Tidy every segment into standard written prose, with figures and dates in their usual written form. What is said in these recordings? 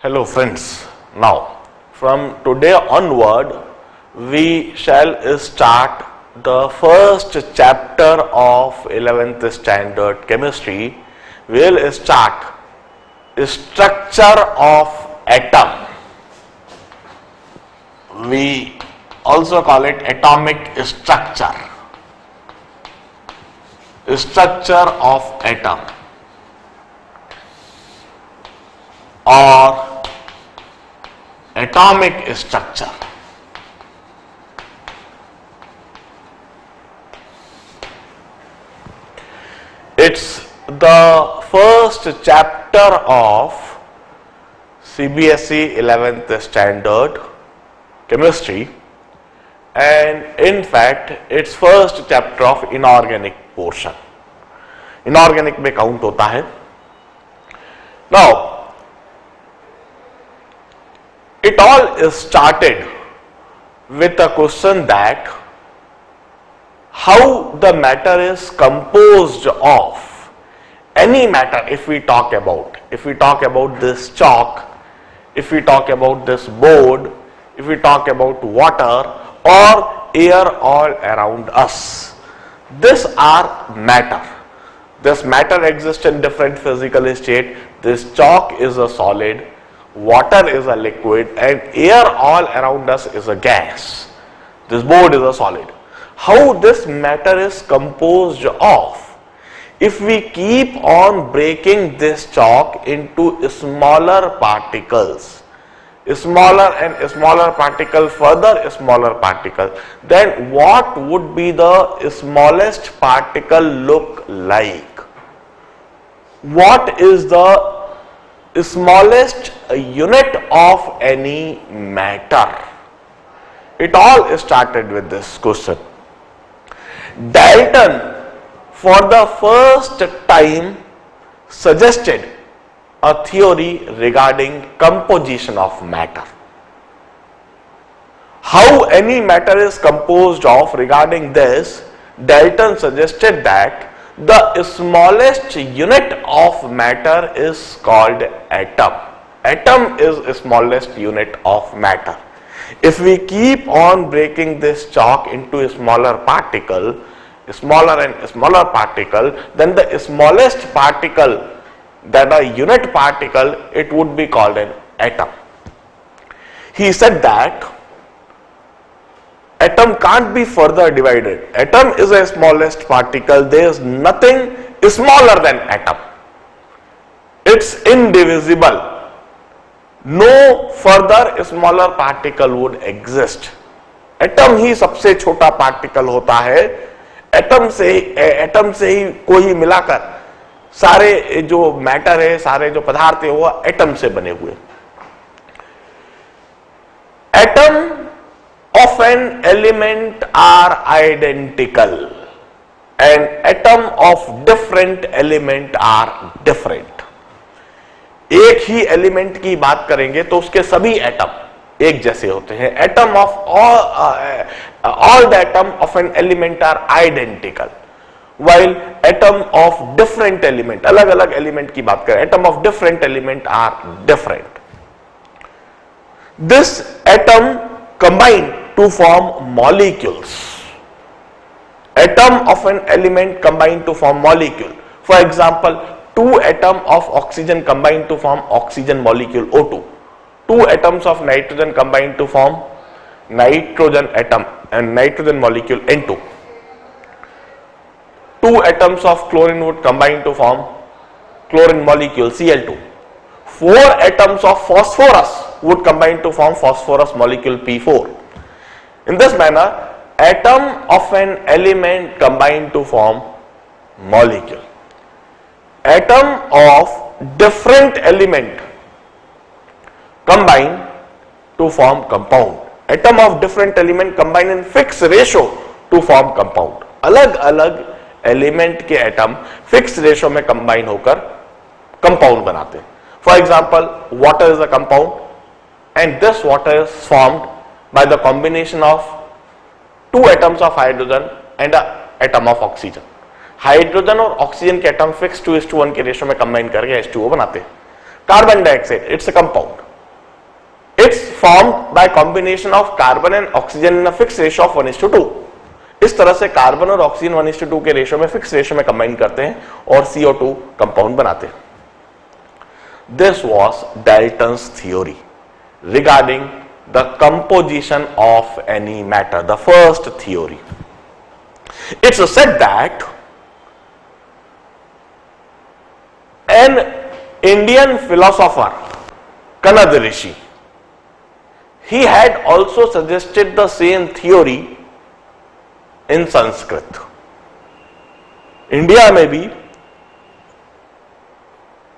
Hello friends, now from today onward we shall start the first chapter of 11th standard chemistry. We will start structure of atom. We also call it atomic structure. Structure of atom or atomic structure. It's the first chapter of CBSE 11th standard chemistry, and in fact it's first chapter of inorganic portion. Inorganic में count होता है. Now it all started with a question that how the matter is composed of. Any matter, if we talk about this chalk, if we talk about this board, if we talk about water or air all around us, these are matter. This matter exists in different physical state. This chalk is a solid, water is a liquid, and air all around us is a gas. This board is a solid. How this matter is composed of? If we keep on breaking this chalk into smaller particles, smaller and smaller particle, further smaller particle, then what would be the smallest particle look like? What is the smallest unit of any matter? It all started with this question. Dalton for the first time suggested a theory regarding composition of matter. How any matter is composed of, regarding this, Dalton suggested that the smallest unit of matter is called atom. Atom is the smallest unit of matter. If we keep on breaking this chalk into a smaller particle, smaller and smaller particle, then the smallest particle, that a unit particle, it would be called an atom. He said that atom can't be further divided. Atom is the smallest particle. There is nothing smaller than atom. It's indivisible. No further smaller particle would exist. Atom ही सबसे छोटा particle होता है. Atom से ही कोई मिलाकर सारे जो मैटर है, सारे जो पदार्थ है, वो एटम से बने हुए. Atom of an element are identical and atom of different element are different. एक ही एलिमेंट की बात करेंगे तो उसके सभी एटम एक जैसे होते हैं. Atom of all the atom of an element are identical, while atom of different element, अलग अलग एलिमेंट की बात करें, atom of different element are different. This atom combine to form molecules. Atom of an element combine to form molecule. For example, two atoms of oxygen combine to form oxygen molecule O2. Two atoms of nitrogen combine to form nitrogen atom and nitrogen molecule N2. Two atoms of chlorine would combine to form chlorine molecule Cl2. Four atoms of phosphorus would combine to form phosphorus molecule P4. In this manner, atom of an element combine to form molecule. Atom of different element combine to form compound. Atom of different element combine in fixed ratio to form compound. अलग अलग element के atom fix ratio में combine होकर compound बनाते हैं. For example, water is a compound and this water is formed by the combination of two atoms of hydrogen and an atom of oxygen. Hydrogen और oxygen के atom fix 2:1 के ratio में combine करके H2O बनाते हैं. Carbon dioxide, it's a compound. It's formed by combination of carbon and oxygen in a fixed ratio of 1:2. इस तरह से कार्बन और ऑक्सीजन 1:2 के रेशियो में, फिक्स रेशियो में कंबाइन करते हैं और CO2 कंपाउंड बनाते हैं. This was Dalton's theory regarding the composition of any matter, the first theory. It's said that an Indian philosopher, Kanad Rishi, he had also suggested the same theory in Sanskrit. India में भी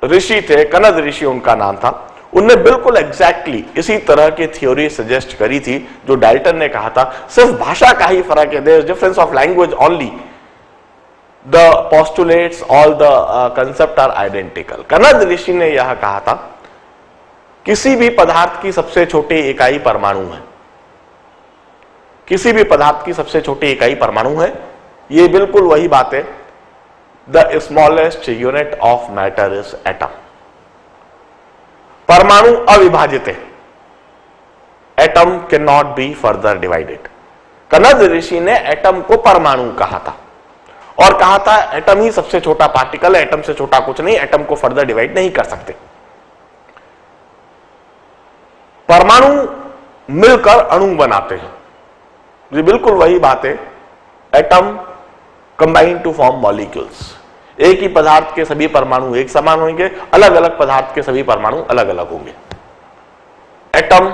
ऋषि थे, कनद ऋषि उनका नाम था. उनने बिल्कुल exactly इसी तरह की थ्योरी सजेस्ट करी थी जो डाल्टन ने कहा था. सिर्फ भाषा का ही फर्क है, there is difference of language only. The postulates, all the concept are identical. Kanad ऋषि ने यह कहा था किसी भी पदार्थ की सबसे छोटी इकाई परमाणु है. किसी भी पदार्थ की सबसे छोटी इकाई परमाणु है. यह बिल्कुल वही बात है. The smallest unit of matter is atom. परमाणु अविभाजित है. Atom can not be further divided. Kanad ऋषि ने एटम को परमाणु कहा था और कहा था एटम ही सबसे छोटा पार्टिकल है, एटम से छोटा कुछ नहीं, एटम को फर्दर डिवाइड नहीं कर सकते. परमाणु मिलकर अणु बनाते हैं. ये बिल्कुल वही बात है. Atom combine to form molecules. एक ही पदार्थ के सभी परमाणु एक समान होंगे, अलग अलग पदार्थ के सभी परमाणु अलग अलग होंगे. Atom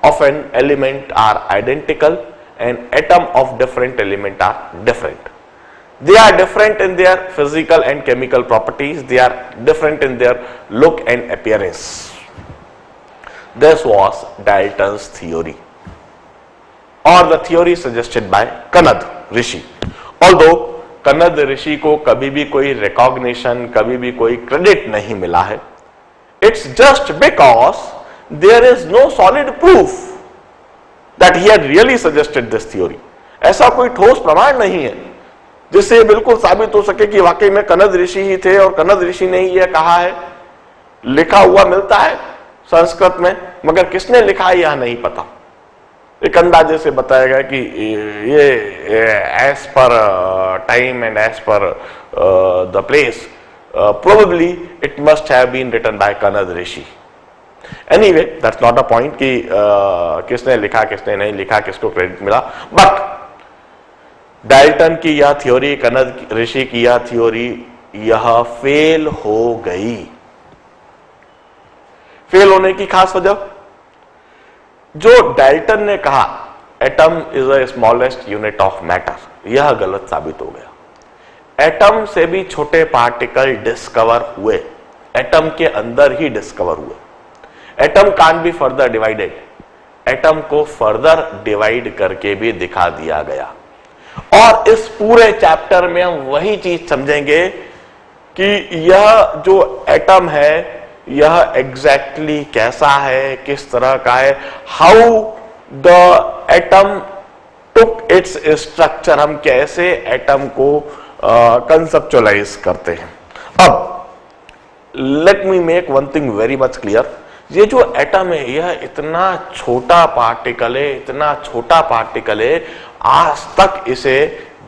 of an element are identical and atom of different element are different. They are different in their physical and chemical properties. They are different in their look and appearance. This was Dalton's theory, or the theory suggested by Kanad Rishi. Although कनद ऋषि को कभी भी कोई recognition, कभी भी कोई credit नहीं मिला है. It's just because there is no solid proof that he had really suggested this theory. ऐसा कोई ठोस प्रमाण नहीं है जिससे ये बिल्कुल साबित हो सके कि वाकई में कनद ऋषि ही थे और कनद ऋषि ने ही यह कहा है. लिखा हुआ मिलता है संस्कृत में, मगर किसने लिखा है यह नहीं पता. एक अंदाजे से बताया गया कि ये as per time and as per the place probably it must have been written by Kanad ऋषि. Anyway, that's not a point कि किसने लिखा किसने नहीं लिखा, किसको क्रेडिट मिला. बट डाल्टन की यह थ्योरी, कनद ऋषि की यह थ्योरी, यह फेल हो गई. फेल होने की खास वजह, जो डाल्टन ने कहा atom is a smallest unit of matter, यह गलत साबित हो गया. एटम से भी छोटे पार्टिकल डिस्कवर हुए, एटम के अंदर ही डिस्कवर हुए. Atom can't be further divided. Atom को फर्दर डिवाइड करके भी दिखा दिया गया. और इस पूरे चैप्टर में हम वही चीज समझेंगे कि यह जो एटम है यह एग्जैक्टली कैसा है, किस तरह का है, how the atom took its structure. हम कैसे एटम को कंसेप्चुअलाइज करते हैं. अब let me make one thing very much clear. ये जो एटम है यह इतना छोटा पार्टिकल है, इतना छोटा पार्टिकल है, आज तक इसे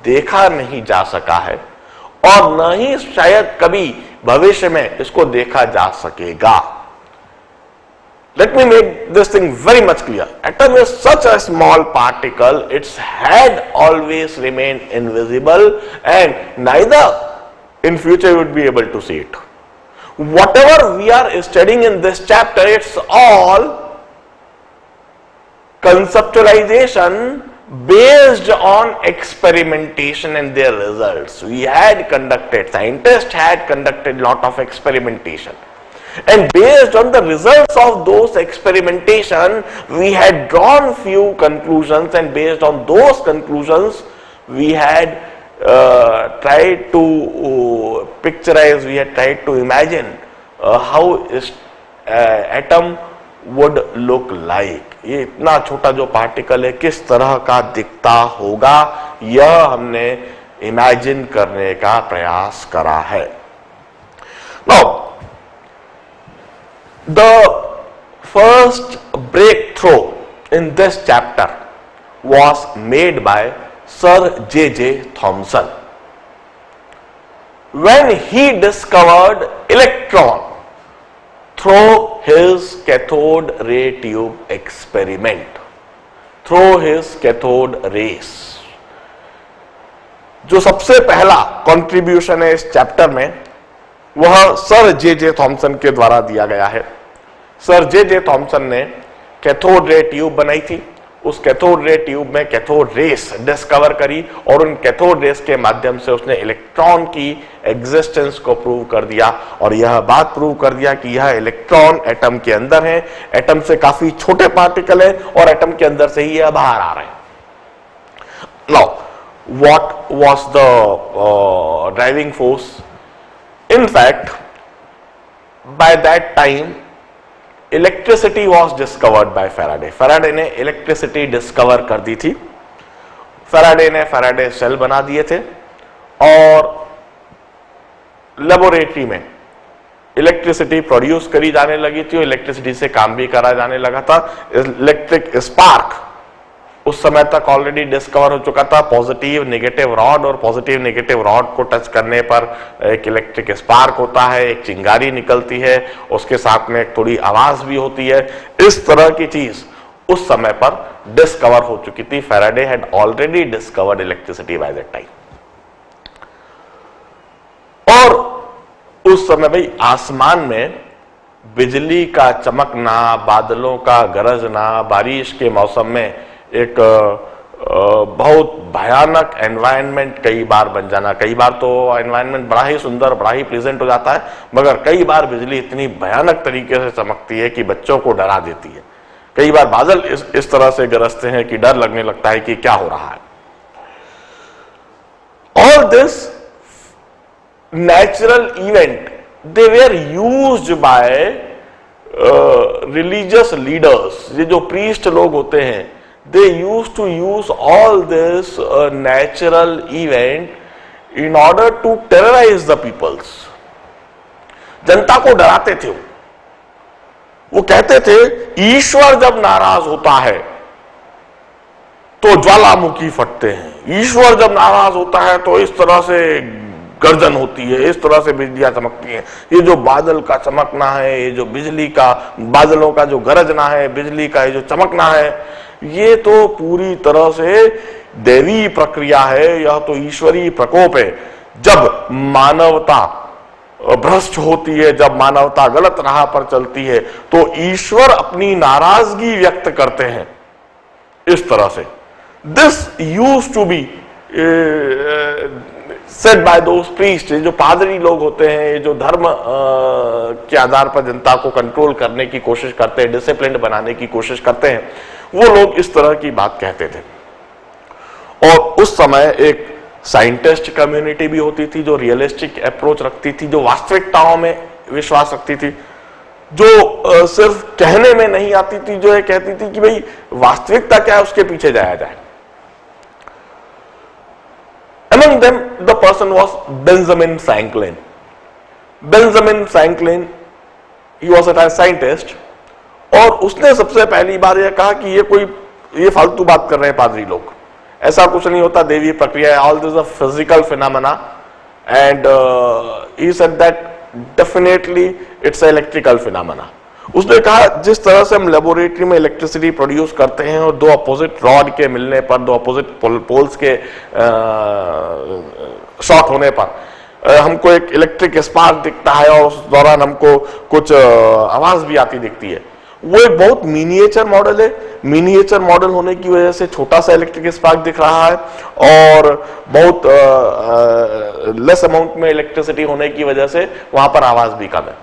देखा नहीं जा सका है और न ही शायद कभी भविष्य में इसको देखा जा सकेगा. Let me make this thing very much clear. Atom is such a small particle, its had always remained invisible and neither in future you would be able to see it. Whatever we are studying in this chapter, it's all conceptualization based on experimentation and their results. We had conducted, scientists had conducted lot of experimentation, and based on the results of those experimentation we had drawn few conclusions, and based on those conclusions we had tried to picturize, we had tried to imagine how atom would look like. ये इतना छोटा जो particle है किस तरह का दिखता होगा, यह हमने इमेजिन करने का प्रयास करा है. Now, the first breakthrough in this chapter was made by Sir J.J. Thomson. When he discovered electron through his cathode ray tube experiment, through his cathode rays. जो सबसे पहला कंट्रीब्यूशन है इस चैप्टर में वह सर जे थॉमसन के द्वारा दिया गया है। सर जे थॉमसन ने कैथोड रे ट्यूब बनाई थी। उस कैथोड रे ट्यूब में कैथोड रेस डिस्कवर करी और उन कैथोड रेस के माध्यम से उसने इलेक्ट्रॉन की एग्जिस्टेंस को प्रूव कर दिया और यह बात प्रूव कर दिया कि यह इलेक्ट्रॉन एटम के अंदर है, एटम से काफी छोटे पार्टिकल है और एटम के अंदर से ही यह बाहर आ रहे हैं। Now what was the driving force? In fact, by that time electricity was discovered by Faraday. Faraday ने इलेक्ट्रिसिटी डिस्कवर कर दी थी। Faraday ने Faraday सेल बना दिए थे और लेबोरेटरी में इलेक्ट्रिसिटी प्रोड्यूस करी जाने लगी थी और इलेक्ट्रिसिटी से काम भी करा जाने लगा था। इलेक्ट्रिक स्पार्क उस समय तक ऑलरेडी डिस्कवर हो चुका था। पॉजिटिव नेगेटिव रॉड और पॉजिटिव नेगेटिव रॉड को टच करने पर एक इलेक्ट्रिक स्पार्क होता है, एक चिंगारी निकलती है, उसके साथ में एक थोड़ी आवाज भी होती है। इस तरह की चीज उस समय पर डिस्कवर हो चुकी थी। Faraday had already discovered electricity by that time. और उस समय भाई आसमान में बिजली का चमकना, बादलों का गरजना, बारिश के मौसम में एक बहुत भयानक एनवायरनमेंट कई बार बन जाना। कई बार तो एनवायरनमेंट बड़ा ही सुंदर, बड़ा ही प्लेजेंट हो जाता है, मगर कई बार बिजली इतनी भयानक तरीके से चमकती है कि बच्चों को डरा देती है। कई बार बादल इस तरह से गरजते हैं कि डर लगने लगता है कि क्या हो रहा है। All this natural event they were used by religious leaders. ये जो प्रीस्ट लोग होते हैं, they used to use all this natural event in order to terrorize the peoples. जनता को डराते थे। वो कहते थे ईश्वर जब नाराज होता है तो ज्वालामुखी फटते हैं, ईश्वर जब नाराज होता है तो इस तरह से गर्जन होती है, इस तरह से बिजलियां चमकती हैं। ये जो बादल का चमकना है, ये जो बिजली का, बादलों का जो गरजना है, बिजली का ये जो चमकना है, ये तो पूरी तरह से दैवी प्रक्रिया है, यह तो ईश्वरीय प्रकोप है। जब मानवता भ्रष्ट होती है, जब मानवता गलत राह पर चलती है, तो ईश्वर अपनी नाराजगी व्यक्त करते हैं इस तरह से। This used to be said by those priest. जो पादरी लोग होते हैं, जो धर्म के आधार पर जनता को कंट्रोल करने की कोशिश करते हैं, डिसिप्लिन बनाने की कोशिश करते हैं, वो लोग इस तरह की बात कहते थे। और उस समय एक साइंटिस्ट कम्युनिटी भी होती थी जो रियलिस्टिक अप्रोच रखती थी, जो वास्तविकताओं में विश्वास रखती थी, जो सिर्फ कहने में नहीं आती थी, जो ये कहती थी कि भाई वास्तविकता क्या है उसके पीछे जाया जाए। Among them, the person was Benjamin Franklin. Benjamin Franklin, he was a scientist, और उसने सबसे पहली बार यह कहा कि ये फालतू बात कर रहे हैं पादरी लोग, ऐसा कुछ नहीं होता, देवी प्रक्रिया है, all this a physical phenomena, and he said that definitely it's a electrical phenomena. उसने कहा जिस तरह से हम लेबोरेटरी में इलेक्ट्रिसिटी प्रोड्यूस करते हैं और दो अपोजिट रॉड के मिलने पर, दो अपोजिट पोल्स के शॉर्ट होने पर हमको एक इलेक्ट्रिक स्पार्क दिखता है और उस दौरान हमको कुछ आवाज भी आती दिखती है, वो एक बहुत मिनिएचर मॉडल है। मिनिएचर मॉडल होने की वजह से छोटा सा इलेक्ट्रिक स्पार्क दिख रहा है और बहुत लेस अमाउंट में इलेक्ट्रिसिटी होने की वजह से वहां पर आवाज भी कम है।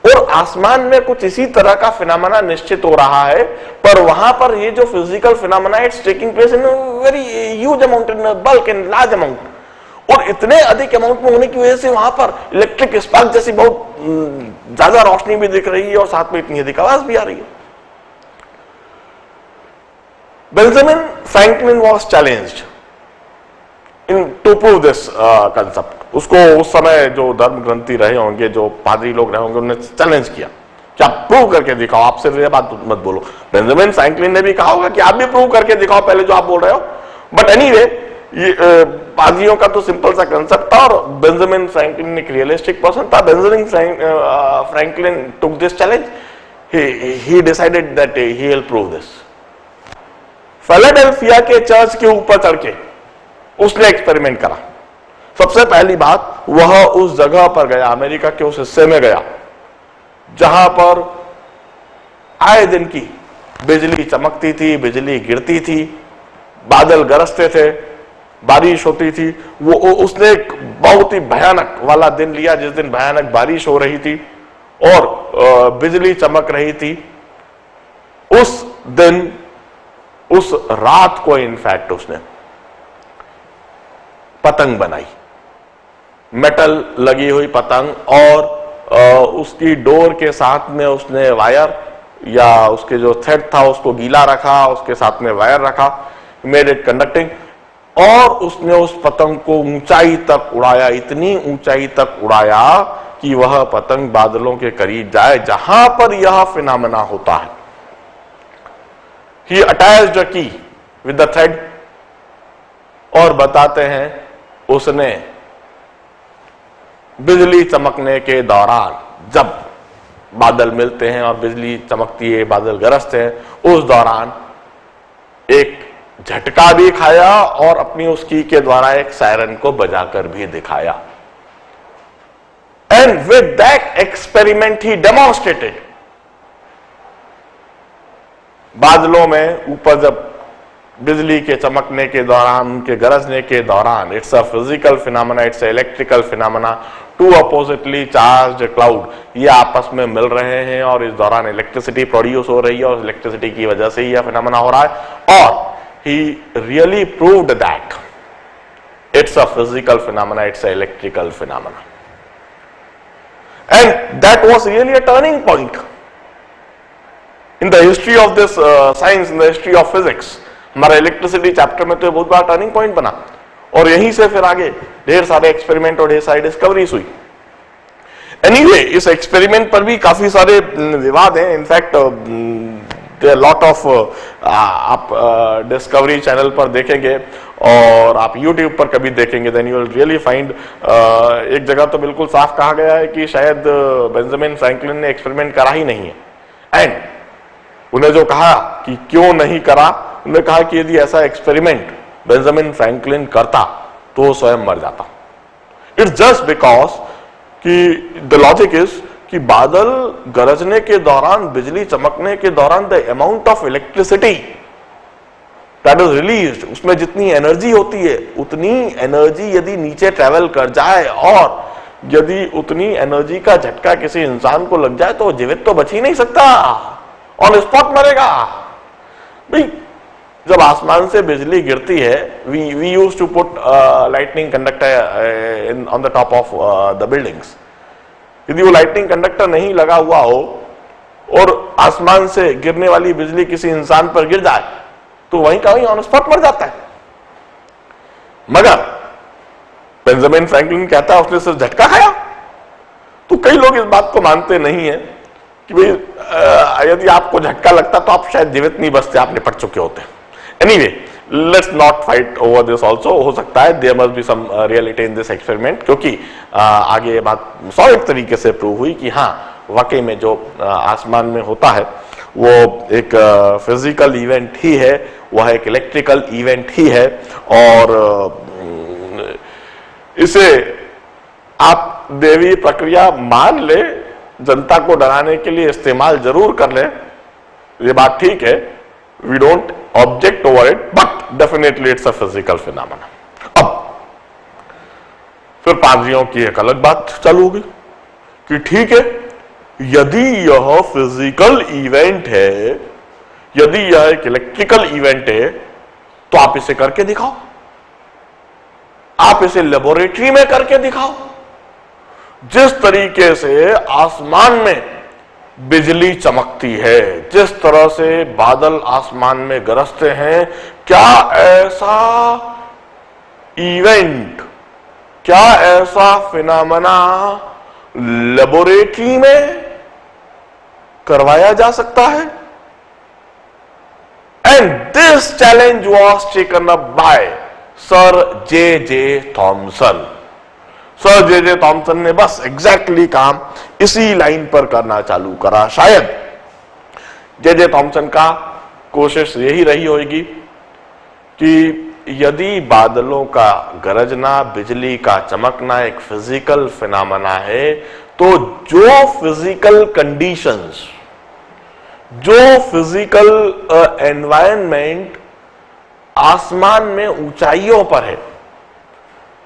और आसमान में कुछ इसी तरह का फिनोमेना निश्चित हो रहा है, पर वहां पर ये जो physical phenomena it's taking place in very huge amount, in bulk, in large amount, और इतने अधिक अमाउंट में होने की वजह से वहां पर इलेक्ट्रिक स्पार्क जैसी बहुत ज्यादा रोशनी भी दिख रही है और साथ में इतनी अधिक आवाज भी आ रही है। Benjamin Franklin was challenged in to prove this concept. उसको उस समय जो धर्म ग्रंथी रहे होंगे, जो पादरी लोग रहे होंगे, उन्होंने चैलेंज किया क्या प्रूव करके दिखाओ, आप सिर्फ ये बात मत बोलो। बेंजामिन फ्रैंकलिन ने भी कहा होगा कि आप भी प्रूव करके दिखाओ पहले जो आप बोल रहे हो। बट एनीवे, ये बाजियों का तो सिंपल सा कंसेप्ट था, और बेंजामिन फ्रैंकलिन एक रियलिस्टिक पर्सन था। Benjamin Franklin took this challenge, he decided that he will prove this। Philadelphia के चर्च के ऊपर चढ़ के उसने एक्सपेरिमेंट करा। सबसे पहली बात, वह उस जगह पर गया, अमेरिका के उस हिस्से में गया जहां पर आए दिन की बिजली चमकती थी, बिजली गिरती थी, बादल गरजते थे, बारिश होती थी। वो उसने एक बहुत ही भयानक वाला दिन लिया जिस दिन भयानक बारिश हो रही थी और बिजली चमक रही थी। उस दिन, उस रात को इनफैक्ट उसने पतंग बनाई, मेटल लगी हुई पतंग, और उसकी डोर के साथ में उसने वायर या उसके जो थ्रेड था उसको गीला रखा, उसके साथ में वायर रखा, मेड इट कंडक्टिंग, और उसने उस पतंग को ऊंचाई तक उड़ाया, इतनी ऊंचाई तक उड़ाया कि वह पतंग बादलों के करीब जाए जहां पर यह फिनोमेना होता है। He attached a key with the thread, और बताते हैं उसने बिजली चमकने के दौरान, जब बादल मिलते हैं और बिजली चमकती है, बादल गरजते हैं, उस दौरान एक झटका भी खाया और अपनी उस की के द्वारा एक सायरन को बजाकर भी दिखाया। And with that experiment he demonstrated, बादलों में ऊपर जब बिजली के चमकने के दौरान, उनके गरजने के दौरान, it's a physical phenomena, it's a electrical phenomena, two oppositely charged cloud, ये आपस में मिल रहे हैं और इस दौरान इलेक्ट्रिसिटी प्रोड्यूस हो रही है और इलेक्ट्रिसिटी की वजह से ही यह फिनोमेना हो रहा है। और he really proved that it's a physical phenomena, it's a electrical phenomena, and that was really a turning point in the history of this science, in the history of physics। हमारा electricity chapter में तो ये बहुत बड़ा turning point बना, और यहीं से फिर आगे ढेर सारे एक्सपेरिमेंट और ढेर सारी डिस्कवरीज हुई। एनीवे, इस एक्सपेरिमेंट पर भी काफी सारे विवाद हैं। इनफैक्ट लॉट ऑफ, आप डिस्कवरी चैनल पर देखेंगे और आप यूट्यूब पर कभी देखेंगे, then you will really find, एक जगह तो बिल्कुल साफ कहा गया है कि शायद बेंजामिन फ्रैंकलिन ने एक्सपेरिमेंट करा ही नहीं है। एंड उन्हें जो कहा कि क्यों नहीं करा, उन्होंने कहा कि यदि ऐसा एक्सपेरिमेंट बेंजामिन फ्रैंकलिन करता तो वो स्वयं मर जाता। इट्स जस्ट बिकॉज कि द लॉजिक इज कि बादल गरजने के दौरान, बिजली चमकने के दौरान, the amount of electricity that is released, उसमें जितनी एनर्जी होती है उतनी एनर्जी यदि नीचे ट्रेवल कर जाए और यदि उतनी एनर्जी का झटका किसी इंसान को लग जाए तो वो जीवित तो बच ही नहीं सकता, ऑन स्पॉट मरेगा। भाई, जब आसमान से बिजली गिरती है, we used to put lightning conductor on the top of the buildings. यदि वो लाइटनिंग कंडक्टर नहीं लगा हुआ हो और आसमान से गिरने वाली बिजली किसी इंसान पर गिर जाए तो वहीं का वहीं ऑन स्पॉट मर जाता है। मगर बेंजामिन फ्रैंकलिन कहता है उसने सिर्फ झटका खाया। तो कई लोग इस बात को मानते नहीं है कि भाई यदि आपको झटका लगता तो आप शायद जीवित नहीं बचते, आप निपट चुके होते। Anyway, let's not fight over this also. हो सकता है there must be some reality in this experiment, क्योंकि आगे ये बात सॉलिड तरीके से प्रूव हुई कि हाँ, वाकई में जो आसमान में होता है वो एक फिजिकल इवेंट ही है, वह एक इलेक्ट्रिकल इवेंट ही है। और इसे आप देवी प्रक्रिया मान ले, जनता को डराने के लिए इस्तेमाल जरूर कर ले, ये बात ठीक है, we don't object over it, but definitely it's a physical phenomena. अब फिर पादरियों की एक अलग बात चालू होगी कि ठीक है, यदि यह फिजिकल इवेंट है, यदि यह एक इलेक्ट्रिकल इवेंट है, तो आप इसे करके दिखाओ, आप इसे लेबोरेटरी में करके दिखाओ। जिस तरीके से आसमान में बिजली चमकती है, जिस तरह से बादल आसमान में गरजते हैं, क्या ऐसा इवेंट, क्या ऐसा फिनोमेना लेबोरेटरी में करवाया जा सकता है। And this challenge was taken up by sir J Thomson. Sir J Thomson ने बस एग्जैक्टली काम इसी लाइन पर करना चालू करा। शायद जे थॉमसन का कोशिश यही रही होगी कि यदि बादलों का गरजना, बिजली का चमकना एक फिजिकल फिनोमेना है, तो जो फिजिकल कंडीशंस, जो फिजिकल एनवायरनमेंट आसमान में ऊंचाइयों पर है,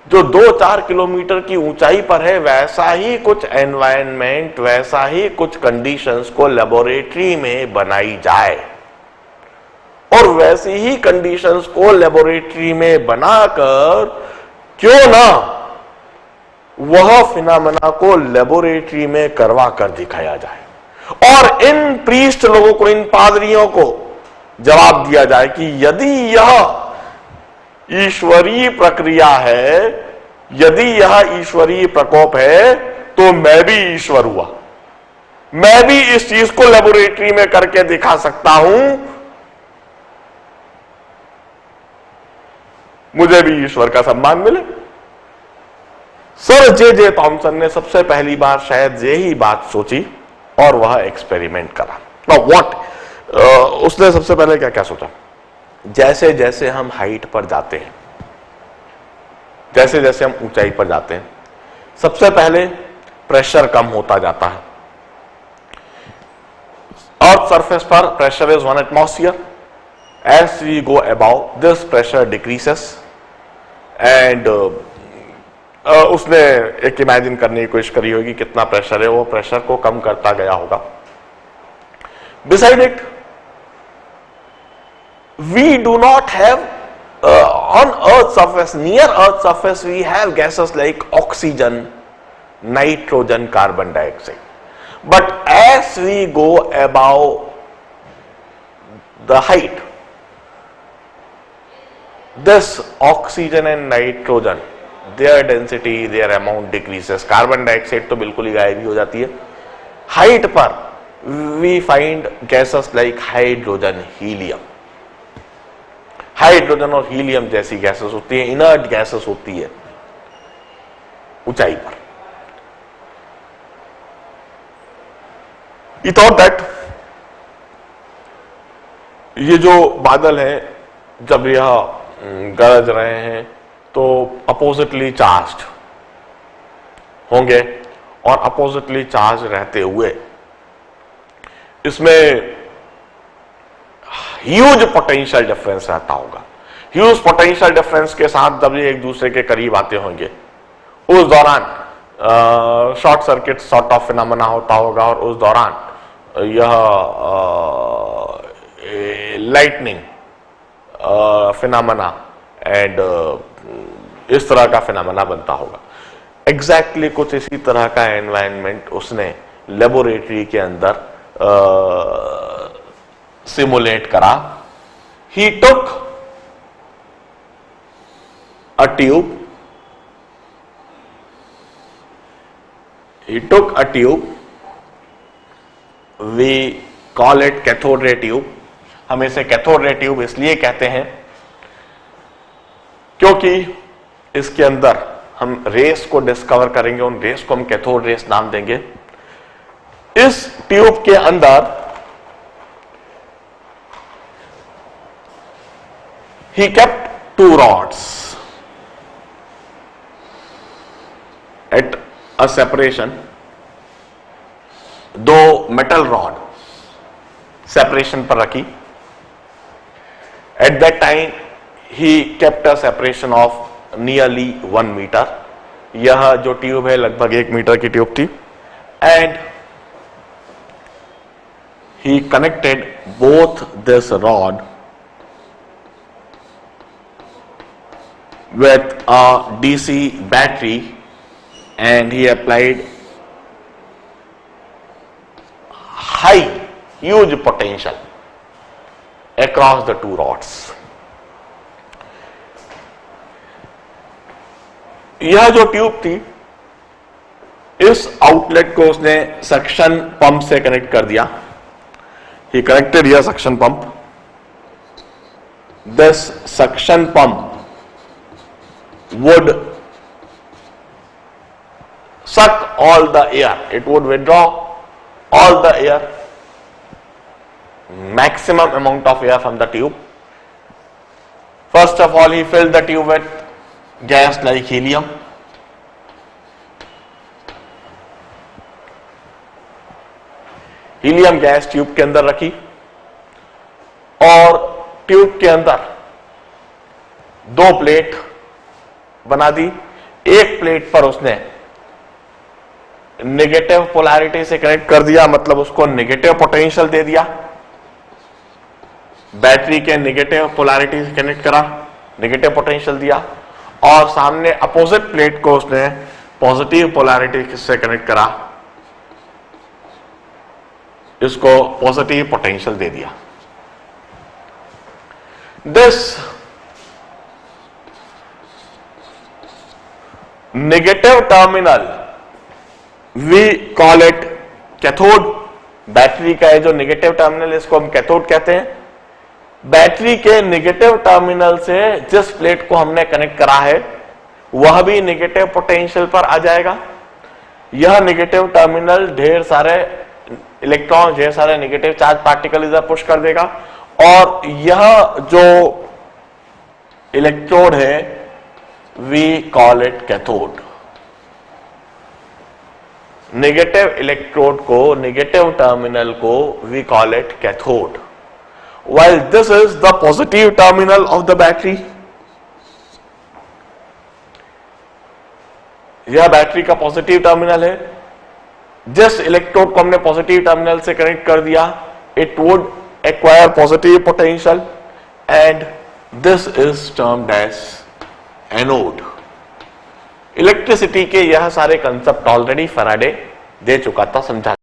जो 2-4 किलोमीटर की ऊंचाई पर है, वैसा ही कुछ एनवायरनमेंट, वैसा ही कुछ कंडीशंस को लेबोरेटरी में बनाई जाए और वैसी ही कंडीशंस को लेबोरेटरी में बनाकर क्यों ना वह फिनोमेना को लेबोरेटरी में करवा कर दिखाया जाए और इन प्रीस्ट लोगों को, इन पादरियों को जवाब दिया जाए कि यदि यह ईश्वरीय प्रक्रिया है, यदि यह ईश्वरीय प्रकोप है, तो मैं भी ईश्वर हुआ, मैं भी इस चीज को लेबोरेटरी में करके दिखा सकता हूं, मुझे भी ईश्वर का सम्मान मिले। सर जे थॉमसन ने सबसे पहली बार शायद यही बात सोची और वह एक्सपेरिमेंट करा। नाउ व्हाट, उसने सबसे पहले क्या क्या सोचा? जैसे जैसे हम हाइट पर जाते हैं, जैसे जैसे हम ऊंचाई पर जाते हैं, सबसे पहले प्रेशर कम होता जाता है। अर्थ सरफेस पर pressure is 1 atmosphere. As we go above, this pressure decreases and उसने एक इमेजिन करने की कोशिश करी होगी कितना प्रेशर है, वो प्रेशर को कम करता गया होगा। Beside it, we do not have on earth surface, near earth surface we have gases like oxygen, nitrogen, carbon dioxide, but as we go above the height, this oxygen and nitrogen, their density, their amount decreases. carbon dioxide तो बिल्कुल ही गायब ही हो जाती है। Height पर we find gases like hydrogen, helium। Hydrogen और helium जैसी gases होती है, इनर्ट गैसेस होती है ऊंचाई पर। He thought that ये जो बादल है, जब यह गरज रहे हैं तो अपोजिटली चार्ज्ड होंगे और अपोजिटली चार्ज रहते हुए इसमें ह्यूज पोटेंशियल डिफरेंस रहता होगा। ह्यूज पोटेंशियल डिफरेंस के साथ जब ये एक दूसरे के करीब आते होंगे, उस दौरान short circuit sort of phenomena होता होगा और उस दौरान यह लाइटनिंग फिनोमेना एंड इस तरह का फिनोमेना बनता होगा। एग्जैक्टली कुछ इसी तरह का एनवायरनमेंट उसने लेबोरेटरी के अंदर सिमुलेट करा। He took a tube, we call it cathode ray tube। हम इसे कैथोड रे ट्यूब इसलिए कहते हैं क्योंकि इसके अंदर हम रेस को डिस्कवर करेंगे, उन रेस को हम कैथोड रेस नाम देंगे। इस ट्यूब के अंदर he kept 2 rods at a separation, 2 metal rod separation पर रखी। At that time he kept a separation of nearly 1 meter। यह जो ट्यूब है लगभग 1 मीटर की ट्यूब थी। And he connected both this rod with a DC battery and he applied huge potential across the 2 rods। यह जो tube थी, इस आउटलेट को उसने सक्शन पंप से कनेक्ट कर दिया he connected here suction pump. This suction pump would suck all the air, it would withdraw all the air, maximum amount of air from the tube. First of all, he filled the tube with gas like helium. Helium gas tube के अंदर रखी और tube के अंदर 2 plate बना दी। एक plate पर उसने नेगेटिव पोलैरिटी से कनेक्ट कर दिया, मतलब उसको नेगेटिव पोटेंशियल दे दिया। बैटरी के नेगेटिव पोलैरिटी से कनेक्ट करा, नेगेटिव पोटेंशियल दिया, और सामने अपोजिट प्लेट को उसने पॉजिटिव पोलैरिटी से कनेक्ट करा, इसको पॉजिटिव पोटेंशियल दे दिया। This negative terminal we call it cathode. Battery का है जो नेगेटिव टर्मिनल, इसको हम कैथोड कहते हैं। बैटरी के नेगेटिव टर्मिनल से जिस प्लेट को हमने कनेक्ट करा है वह भी नेगेटिव पोटेंशियल पर आ जाएगा। यह नेगेटिव टर्मिनल ढेर सारे इलेक्ट्रॉन, ढेर सारे नेगेटिव चार्ज पार्टिकल इधर पुश कर देगा, और यह जो इलेक्ट्रोड है we call it cathode. Negative electrode को, नेगेटिव टर्मिनल को we call it cathode, while this is the positive terminal of the battery. यह बैटरी का पॉजिटिव टर्मिनल है। जिस इलेक्ट्रोड को हमने पॉजिटिव टर्मिनल से कनेक्ट कर दिया, it would acquire positive potential and this is termed as anode. Electricity के यह सारे कंसेप्ट ऑलरेडी फैराडे दे चुका था, समझा